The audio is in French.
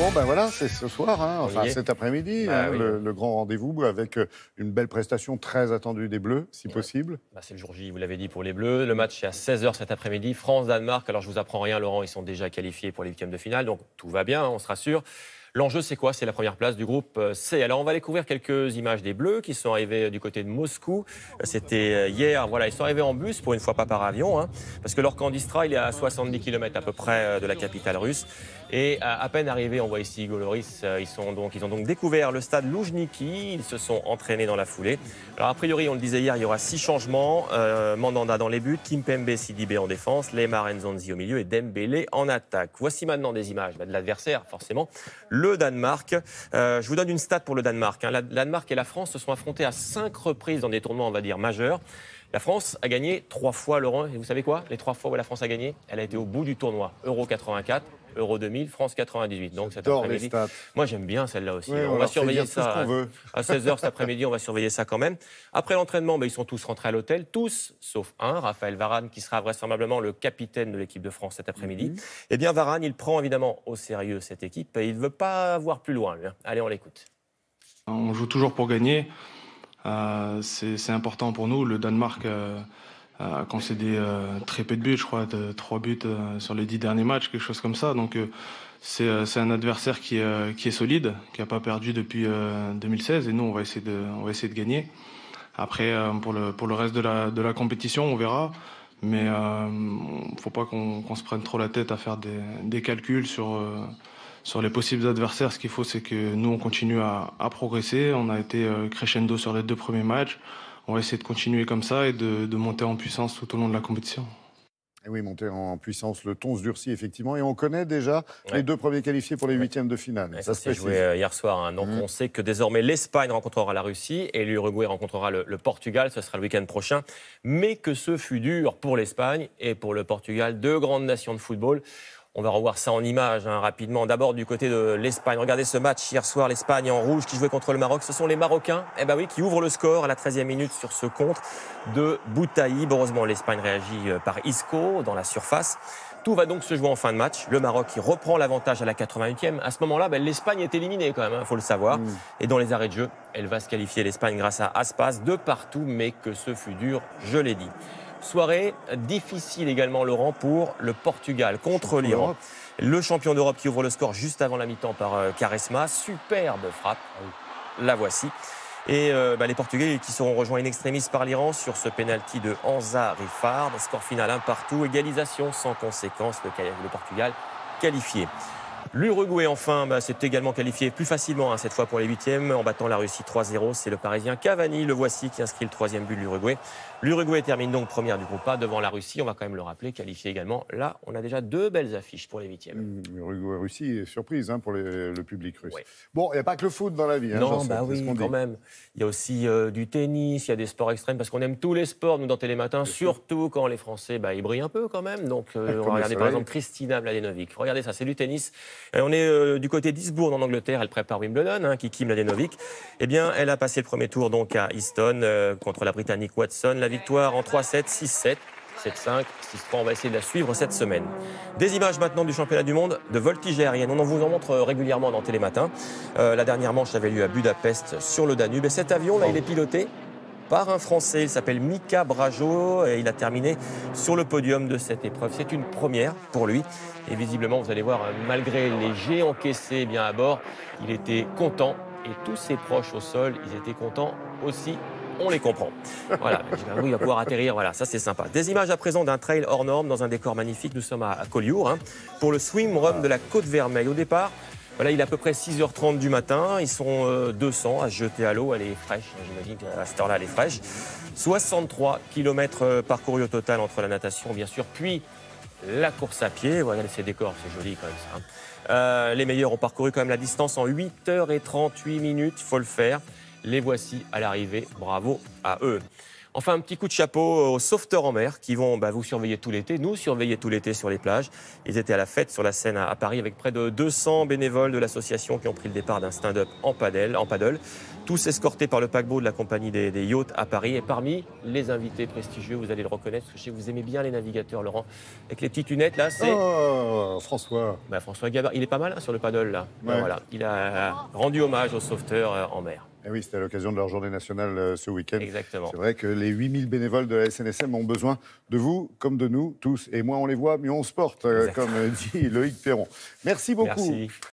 Bon, ben voilà, c'est ce soir, hein, enfin cet après-midi, oui. le grand rendez-vous avec une belle prestation très attendue des Bleus, si possible. C'est le jour J, vous l'avez dit, pour les Bleus. Le match est à 16h cet après-midi. France-Danemark. Alors, je vous apprends rien, Laurent, ils sont déjà qualifiés pour les huitièmes de finale, donc tout va bien, on se rassure. L'enjeu, c'est quoi? C'est la première place du groupe C. Alors, on va découvrir quelques images des Bleus qui sont arrivés du côté de Moscou. C'était hier. Voilà, ils sont arrivés en bus, pour une fois pas par avion, hein, parce que leur camp d'Istra, il est à 70 km à peu près de la capitale russe. Et à peine arrivés, on voit ici Hugo Lloris, ils ont donc découvert le stade Loujniki. Ils se sont entraînés dans la foulée. Alors, a priori, on le disait hier, il y aura 6 changements. Mandanda dans les buts, Kimpembe, Sidibé en défense, Lemar Nzonzi au milieu et Dembélé en attaque. Voici maintenant des images de l'adversaire, forcément. Le Danemark. Je vous donne une stat pour le Danemark. Le Danemark et la France se sont affrontés à 5 reprises dans des tournois, on va dire, majeurs. La France a gagné 3 fois, Laurent. Et vous savez quoi? Les 3 fois où la France a gagné, elle a été au bout du tournoi. Euro 84, Euro 2000, France 98. Donc cet après-midi, moi j'aime bien celle-là aussi. Oui, on va surveiller ça à 16h cet après-midi, on va surveiller ça quand même. Après l'entraînement, ils sont tous rentrés à l'hôtel, tous, sauf un, Raphaël Varane, qui sera vraisemblablement le capitaine de l'équipe de France cet après-midi. Eh bien Varane, il prend évidemment au sérieux cette équipe et il ne veut pas voir plus loin. Allez, on l'écoute. On joue toujours pour gagner. C'est important pour nous. Le Danemark a concédé très peu de buts, je crois, 3 buts sur les 10 derniers matchs, quelque chose comme ça. Donc c'est un adversaire qui est solide, qui n'a pas perdu depuis 2016. Et nous, on va essayer de gagner. Après, pour le reste de la compétition, on verra. Mais il ne faut pas qu'on se prenne trop la tête à faire des calculs sur les possibles adversaires. Ce qu'il faut, c'est que nous, on continue à progresser. On a été crescendo sur les 2 premiers matchs. On va essayer de continuer comme ça et de monter en puissance tout au long de la compétition. Et oui, monter en puissance, le ton se durcit effectivement. Et on connaît déjà les 2 premiers qualifiés pour les huitièmes de finale. Ça s'est joué hier soir. Hein. Donc on sait que désormais l'Espagne rencontrera la Russie et l'Uruguay rencontrera le Portugal. Ce sera le week-end prochain. Mais que ce fut dur pour l'Espagne et pour le Portugal, 2 grandes nations de football. On va revoir ça en images rapidement. D'abord du côté de l'Espagne. Regardez ce match hier soir, l'Espagne en rouge qui jouait contre le Maroc. Ce sont les Marocains qui ouvrent le score à la 13e minute sur ce contre de Boutaïb. Heureusement, l'Espagne réagit par Isco dans la surface. Tout va donc se jouer en fin de match. Le Maroc qui reprend l'avantage à la 88e. À ce moment-là, l'Espagne est éliminée quand même, il faut le savoir. Et dans les arrêts de jeu, elle va se qualifier l'Espagne grâce à Aspas de partout. Mais que ce fut dur, je l'ai dit. Soirée difficile également, Laurent, pour le Portugal contre l'Iran. Le champion d'Europe qui ouvre le score juste avant la mi-temps par Quaresma. Superbe frappe, la voici. Et les Portugais qui seront rejoints in extremis par l'Iran sur ce pénalty de Hamza Rifard. Score final 1-1, égalisation sans conséquence, le Portugal qualifié. L'Uruguay, enfin, s'est également qualifié plus facilement cette fois pour les huitièmes en battant la Russie 3-0. C'est le Parisien Cavani, le voici, qui inscrit le 3e but de l'Uruguay. L'Uruguay termine donc première du groupe A devant la Russie. On va quand même le rappeler, qualifié également. Là, on a déjà 2 belles affiches pour les huitièmes. L'Uruguay-Russie est surprise pour le public russe. Oui. Bon, il n'y a pas que le foot dans la vie. Non, oui, quand même. Il y a aussi du tennis, il y a des sports extrêmes, parce qu'on aime tous les sports, nous, dans Télématin, surtout quand les Français, ils brillent un peu quand même. Donc, on va regarder par exemple Kristina Mladenovic. Regardez ça, c'est du tennis. On est du côté d'Eastbourne en Angleterre, elle prépare Wimbledon, Kiki Mladenovic. Eh bien, elle a passé le premier tour donc à Easton contre la Britannique Watson. La victoire en 3-7, 6-7, 7-5, 6-3. On va essayer de la suivre cette semaine. Des images maintenant du championnat du monde de voltige aérienne. On vous en montre régulièrement dans Télématin. La dernière manche avait lieu à Budapest sur le Danube. Et cet avion, là, il est piloté par un Français. Il s'appelle Mika Brajo et il a terminé sur le podium de cette épreuve. C'est une première pour lui. Et visiblement, vous allez voir, malgré les jets encaissés bien à bord, il était content. Et tous ses proches au sol, ils étaient contents aussi. On les comprend. Voilà, il va pouvoir atterrir, voilà, ça c'est sympa. Des images à présent d'un trail hors norme dans un décor magnifique. Nous sommes à Collioure pour le swim run de la Côte Vermeille. Au départ, voilà, il est à peu près 6h30 du matin. Ils sont 200 à se jeter à l'eau. Elle est fraîche, j'imagine qu'à cette heure-là, elle est fraîche. 63 km parcourus au total entre la natation, bien sûr, puis la course à pied. Regardez ces décors, c'est joli quand même ça. Les meilleurs ont parcouru quand même la distance en 8h38 minutes. Il faut le faire. Les voici à l'arrivée. Bravo à eux. Enfin, un petit coup de chapeau aux sauveteurs en mer qui vont vous surveiller tout l'été, nous surveiller tout l'été sur les plages. Ils étaient à la fête sur la Seine à Paris avec près de 200 bénévoles de l'association qui ont pris le départ d'un stand-up en paddle. Tous escortés par le paquebot de la compagnie des yachts à Paris. Et parmi les invités prestigieux, vous allez le reconnaître, parce que je sais que vous aimez bien les navigateurs, Laurent. Avec les petites lunettes, là, c'est... Oh, François. François Gabard. Il est pas mal sur le paddle, là. Ouais. Voilà. Il a rendu hommage aux sauveteurs en mer. Et oui, c'était à l'occasion de leur journée nationale ce week-end. Exactement. C'est vrai que les 8000 bénévoles de la SNSM ont besoin de vous, comme de nous tous. Et moins on les voit, mieux on se porte, comme dit Loïc Perron. Merci beaucoup. Merci.